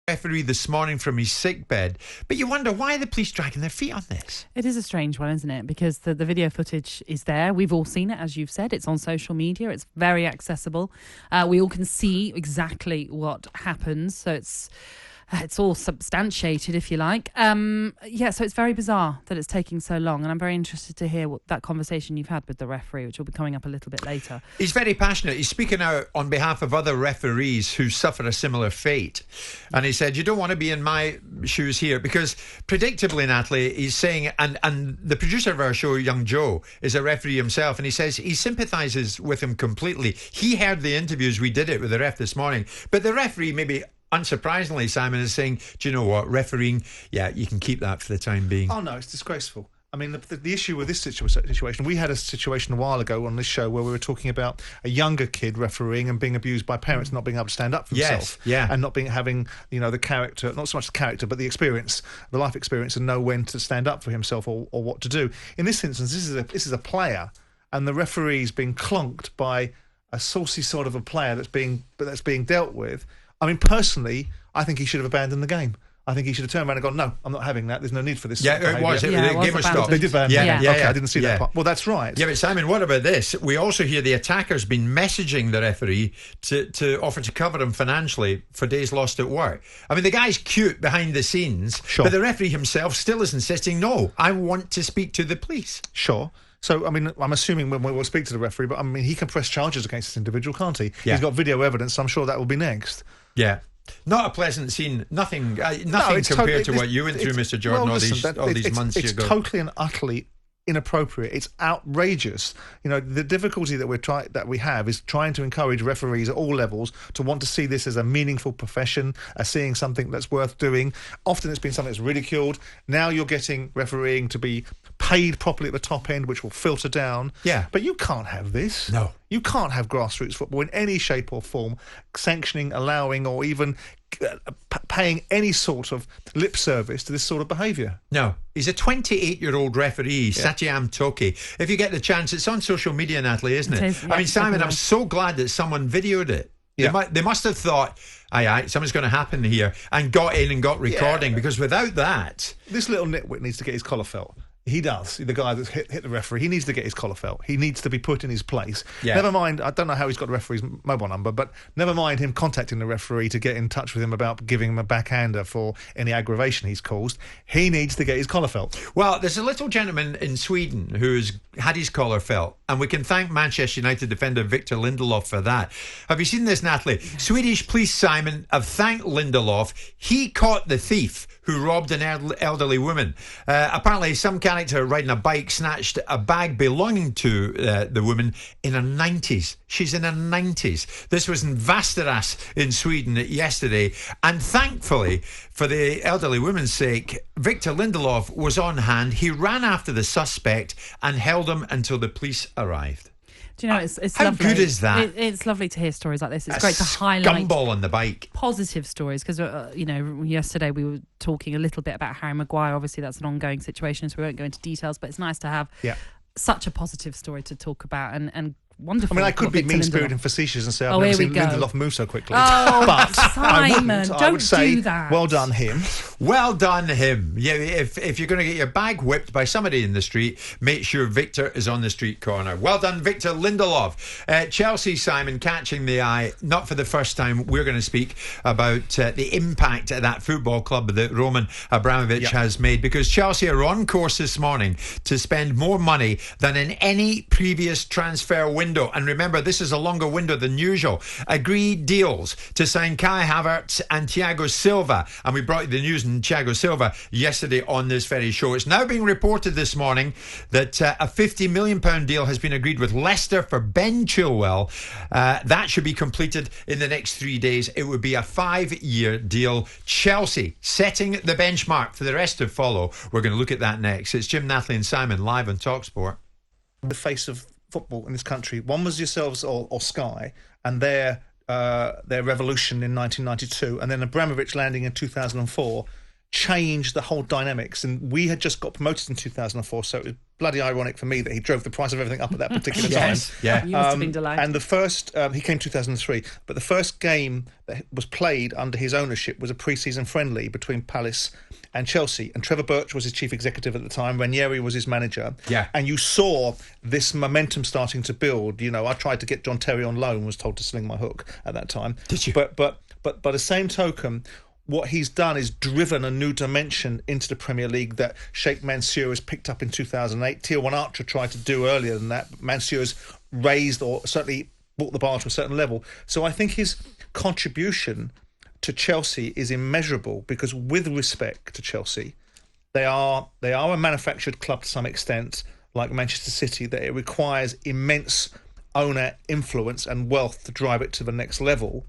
referee this morning from his sick bed. But you wonder, why are the police dragging their feet on this? It is a strange one, isn't it? Because the video footage is there. We've all seen it, as you've said. It's on social media. It's very accessible. We all can see exactly what happens. So it's all substantiated, if you like. So it's very bizarre that it's taking so long, and I'm very interested to hear what that conversation you've had with the referee, which will be coming up a little bit later. He's very passionate. He's speaking out on behalf of other referees who suffer a similar fate. And he said, you don't want to be in my shoes here, because predictably, Natalie, he's saying, and the producer of our show, Young Joe, is a referee himself, and he says he sympathises with him completely. He heard the interviews, we did it with the ref this morning, but the referee maybe... Unsurprisingly, Simon is saying, do you know what, refereeing, yeah, you can keep that for the time being. Oh, no, it's disgraceful. I mean, the issue with this situation, we had a situation a while ago on this show where we were talking about a younger kid refereeing and being abused by parents, not being able to stand up for himself. And not having, the character, not so much the character, but the experience, the life experience, and know when to stand up for himself or what to do. In this instance, this is a player, and the referee's being clonked by a saucy sort of a player that's being dealt with. I mean, personally, I think he should have abandoned the game. I think he should have turned around and gone, no, I'm not having that. There's no need for this. Yeah, it was. The game was stopped. They did abandon. Yeah. Okay, I didn't see that part. Well, that's right. Yeah, but Simon, what about this? We also hear the attacker's been messaging the referee to offer to cover him financially for days lost at work. I mean, the guy's cute behind the scenes, but the referee himself still is insisting, no, I want to speak to the police. Sure. So, I mean, I'm assuming when we'll speak to the referee, but I mean, he can press charges against this individual, can't he? Yeah. He's got video evidence, so I'm sure that will be next. Yeah. Not a pleasant scene. Nothing compared to what you went through, Mr. Jordan, all these months ago. It's totally and utterly inappropriate. It's outrageous. The difficulty that we have is trying to encourage referees at all levels to want to see this as a meaningful profession, as seeing something that's worth doing. Often it's been something that's ridiculed. Now you're getting refereeing to be paid properly at the top end, which will filter down. Yeah. But you can't have this. No. You can't have grassroots football in any shape or form sanctioning, allowing, or even paying any sort of lip service to this sort of behaviour. No. He's a 28-year-old referee, Satyam Toki. If you get the chance, it's on social media, Natalie, isn't it? I mean, Simon, I'm so glad that someone videoed it. Yeah. They must have thought, aye, something's going to happen here, and got in and got recording, because without that... This little nitwit needs to get his collar felt. He does. The guy that's hit the referee, he needs to get his collar felt. He needs to be put in his place. Yeah. Never mind, I don't know how he's got the referee's mobile number, but never mind him contacting the referee to get in touch with him about giving him a backhander for any aggravation he's caused. He needs to get his collar felt. Well, there's a little gentleman in Sweden who's had his collar felt, and we can thank Manchester United defender Victor Lindelof for that. Have you seen this, Natalie? Swedish police, Simon, have thanked Lindelof. He caught the thief who robbed an elderly woman. Apparently, some character riding a bike snatched a bag belonging to the woman in her 90s. She's in her 90s. This was in Västerås in Sweden yesterday. And thankfully, for the elderly woman's sake, Victor Lindelof was on hand. He ran after the suspect and held him until the police arrived. Do you know, it's how lovely. How good is that? It's lovely to hear stories like this. It's great to highlight gumball on the bike. Positive stories, because, yesterday we were talking a little bit about Harry Maguire. Obviously, that's an ongoing situation, so we won't go into details, but it's nice to have such a positive story to talk about and wonderful. I mean, I could be mean-spirited and facetious and say I've never seen Lindelof move so quickly. But Simon, I would say, do that. Well done him. Well done him. Yeah, if you're going to get your bag whipped by somebody in the street, make sure Victor is on the street corner. Well done, Victor Lindelof. Chelsea, Simon, catching the eye. Not for the first time. We're going to speak about the impact that football club that Roman Abramovich has made, because Chelsea are on course this morning to spend more money than in any previous transfer window. And remember, this is a longer window than usual. Agreed deals to sign Kai Havertz and Thiago Silva. And we brought you the news on Thiago Silva yesterday on this very show. It's now being reported this morning that a £50 million deal has been agreed with Leicester for Ben Chilwell. That should be completed in the next 3 days. It would be a 5-year deal. Chelsea setting the benchmark for the rest to follow. We're going to look at that next. It's Jim, Natalie and Simon live on TalkSport. The face of football in this country. One was yourselves or Sky and their revolution in 1992, and then Abramovich landing in 2004. changed the whole dynamics. And we had just got promoted in 2004, so it was bloody ironic for me that he drove the price of everything up at that particular time. Yeah. You must have been delighted. And the first, he came 2003, but the first game that was played under his ownership was a pre-season friendly between Palace and Chelsea. And Trevor Birch was his chief executive at the time. Ranieri was his manager. Yeah. And you saw this momentum starting to build. You know, I tried to get John Terry on loan, was told to sling my hook at that time. Did you? But by the same token, what he's done is driven a new dimension into the Premier League that Sheikh Mansour has picked up in 2008. Tirwan Archer tried to do earlier than that. But Mansour's raised or certainly brought the bar to a certain level. So I think his contribution to Chelsea is immeasurable, because with respect to Chelsea, they are a manufactured club to some extent, like Manchester City, that it requires immense owner influence and wealth to drive it to the next level.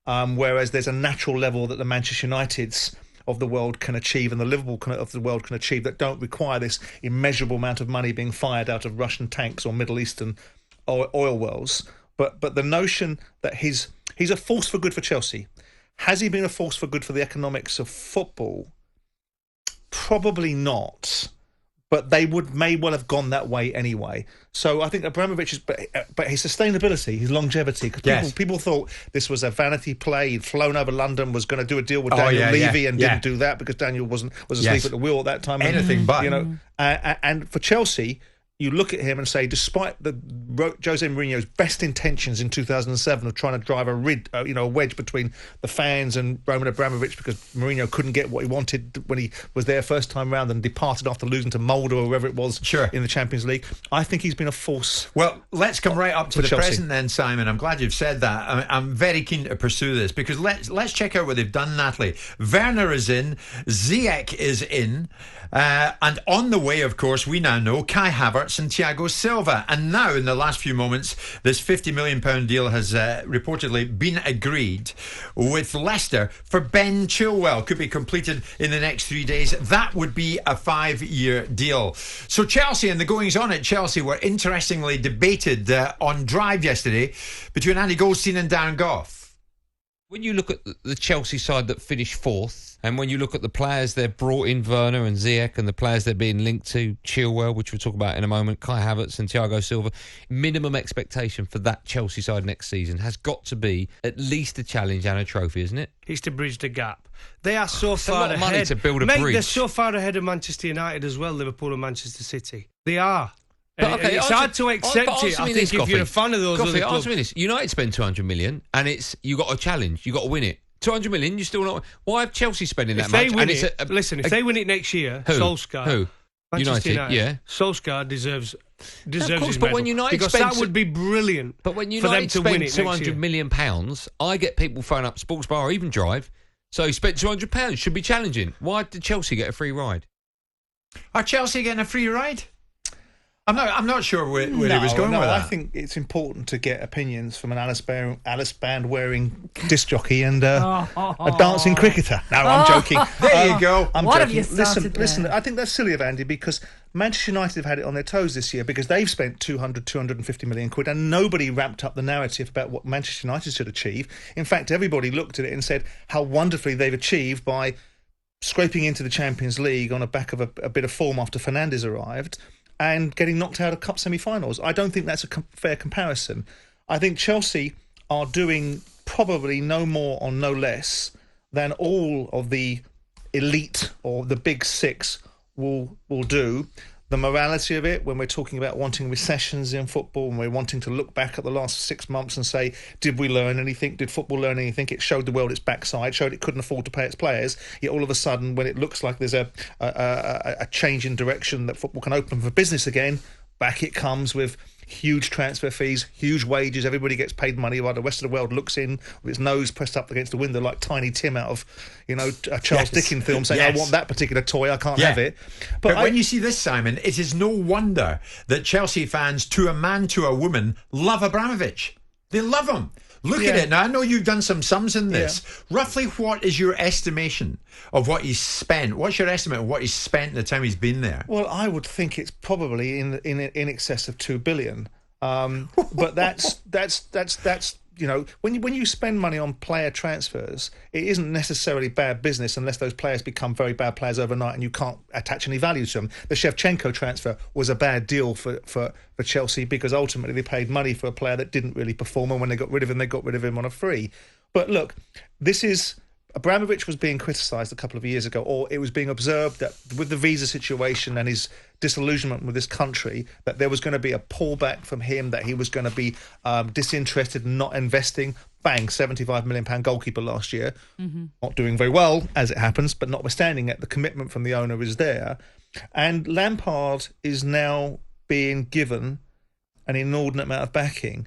Whereas there's a natural level that the Manchester Uniteds of the world can achieve and the Liverpool of the world can achieve that don't require this immeasurable amount of money being fired out of Russian tanks or Middle Eastern oil wells. But the notion that he's a force for good for Chelsea. Has he been a force for good for the economics of football? Probably not. But they may well have gone that way anyway. So I think Abramovich but his sustainability, his longevity, because people thought this was a vanity play. He'd flown over London, was going to do a deal with Daniel Levy, and didn't do that because Daniel was asleep at the wheel at that time. Anything but, you know. And for Chelsea, you look at him and say, despite Jose Mourinho's best intentions in 2007 of trying to drive a wedge between the fans and Roman Abramovich, because Mourinho couldn't get what he wanted when he was there first time round and departed after losing to Molde or wherever it was in the Champions League, I think he's been a force. Well, let's come right up to the Chelsea. present then, Simon. I'm glad you've said that. I'm very keen to pursue this, because let's check out what they've done, Natalie. Werner is in, Ziyech is in, and on the way, of course, we now know Kai Havertz and Thiago Silva. And now, in the last few moments, this £50 million deal has reportedly been agreed with Leicester for Ben Chilwell. Could be completed in the next 3 days. That would be a 5-year deal. So Chelsea and the goings-on at Chelsea were interestingly debated on Drive yesterday between Andy Goldstein and Darren Goff. When you look at the Chelsea side that finished fourth, and when you look at the players they've brought in, Werner and Ziyech, and the players they're being linked to, Chilwell, which we'll talk about in a moment, Kai Havertz and Thiago Silva, minimum expectation for that Chelsea side next season has got to be at least a challenge and a trophy, isn't it? It's to bridge the gap. They are so far a lot of money ahead. to build a bridge. They're so far ahead of Manchester United as well, Liverpool and Manchester City. They are. But okay, it's hard to accept it. I think if you're a fan of those other clubs. This. United spend 200 million and you got a challenge, you got to win it. 200 million, you still not. Why have Chelsea spending that much? If they win it next year, Solskjaer. Who? Manchester United. Yeah. But his medal. When United because that would be brilliant. But when United for them to win it £200 million, I get people phone up Sports Bar or even Drive. So he spent £200, should be challenging. Why did Chelsea get a free ride? Are Chelsea getting a free ride? I'm not sure where he was going with that. I think it's important to get opinions from an Alice band wearing disc jockey and a dancing cricketer. No, I'm joking. There you go. I'm what joking. Have you started Listen. there? I think that's silly of Andy, because Manchester United have had it on their toes this year because they've spent 250 million quid and nobody ramped up the narrative about what Manchester United should achieve. In fact, everybody looked at it and said how wonderfully they've achieved by scraping into the Champions League on the back of a bit of form after Fernandes arrived, and getting knocked out of cup semi-finals. I don't think that's a fair comparison. I think Chelsea are doing probably no more or no less than all of the elite or the big six will do. The morality of it, when we're talking about wanting recessions in football, and we're wanting to look back at the last 6 months and say, did we learn anything? Did football learn anything? It showed the world its backside, showed it couldn't afford to pay its players. Yet all of a sudden, when it looks like there's a change in direction that football can open for business again, back it comes with huge transfer fees, huge wages. Everybody gets paid money while the rest of the world looks in with its nose pressed up against the window like Tiny Tim out of, a Charles Dickens film saying, I want that particular toy, I can't have it. But when you see this, Simon, it is no wonder that Chelsea fans, to a man, to a woman, love Abramovich. They love him. Look at it. Now, I know you've done some sums in this. Yeah. Roughly, what is your estimation of what he's spent? What's your estimate of what he's spent the time he's been there? Well, I would think it's probably in excess of $2 billion. But that's when you spend money on player transfers, it isn't necessarily bad business unless those players become very bad players overnight and you can't attach any value to them. The Shevchenko transfer was a bad deal for Chelsea because ultimately they paid money for a player that didn't really perform, and when they got rid of him, they got rid of him on a free. But look, this is... Abramovich was being criticised a couple of years ago, or it was being observed that with the visa situation and his disillusionment with this country, that there was going to be a pullback from him, that he was going to be disinterested and not investing. Bang, £75 million goalkeeper last year. Not doing very well, as it happens, but notwithstanding it, the commitment from the owner is there. And Lampard is now being given an inordinate amount of backing.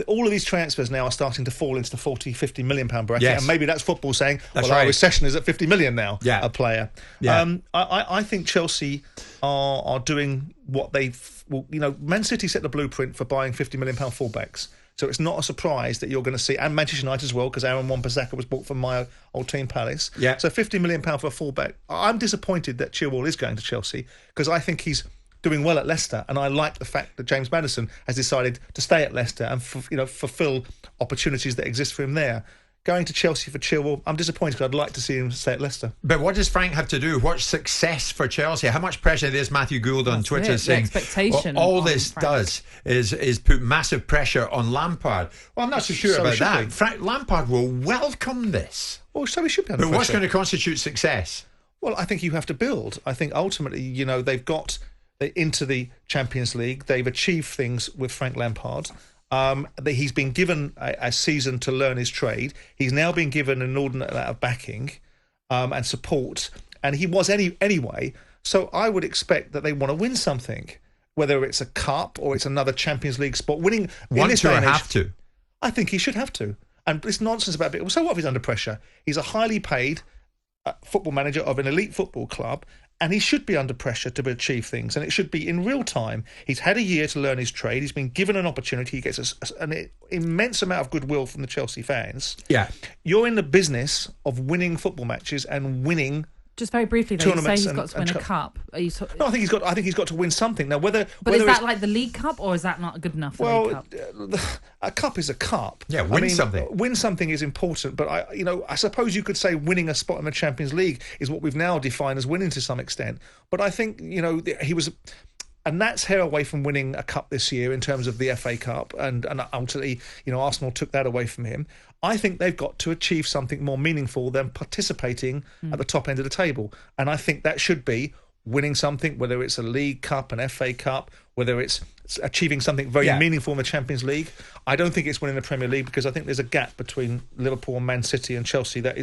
All of these transfers now are starting to fall into the 40, 50 million pound bracket. Yes. And maybe that's football saying, That's well, right. our recession is at 50 million now, Yeah. a player. Yeah. I think Chelsea are doing what Man City set the blueprint for buying 50 million pound fullbacks. So it's not a surprise that you're going to see, and Manchester United as well, because Aaron Wan-Bissaka was bought from my old team Palace. Yeah. So 50 million pound for a fullback. I'm disappointed that Chilwell is going to Chelsea because I think he's doing well at Leicester, and I like the fact that James Maddison has decided to stay at Leicester and fulfil opportunities that exist for him there. Going to Chelsea for Chilwell, I'm disappointed because I'd like to see him stay at Leicester. But what does Frank have to do? What's success for Chelsea? How much pressure? There's Matthew Gould on Twitter saying expectation all on this Frank. does is put massive pressure on Lampard. Well, I'm not so sure So about it should that. be. Frank Lampard will welcome this. Well, so he should be under But what's pressure. going to constitute success? Well, I think you have to build. I think ultimately, they've got into the Champions League. They've achieved things with Frank Lampard. He's been given a season to learn his trade. He's now been given an inordinate amount of backing and support, and he was anyway. So I would expect that they want to win something, whether it's a cup or it's another Champions League spot. Winning in this day and age, have to. I think he should have to. And this nonsense about it. Well, so what if he's under pressure? He's a highly paid football manager of an elite football club, and he should be under pressure to achieve things, and it should be in real time. He's had a year to learn his trade. He's been given an opportunity. He gets an immense amount of goodwill from the Chelsea fans. Yeah. You're in the business of winning football matches and winning. Just very briefly, though, you say Tournaments he's got to win a cup. Are you No, I think he's got to win something now. But is that like the League Cup, or is that not good enough? The League Cup? A cup is a cup. Yeah, win something. Win something is important, but I suppose you could say winning a spot in the Champions League is what we've now defined as winning to some extent. But I think he was. And that's hair away from winning a cup this year in terms of the FA Cup, and ultimately, Arsenal took that away from him. I think they've got to achieve something more meaningful than participating at the top end of the table, and I think that should be winning something, whether it's a League Cup, an FA Cup, whether it's achieving something very meaningful in the Champions League. I don't think it's winning the Premier League because I think there's a gap between Liverpool and Man City and Chelsea that is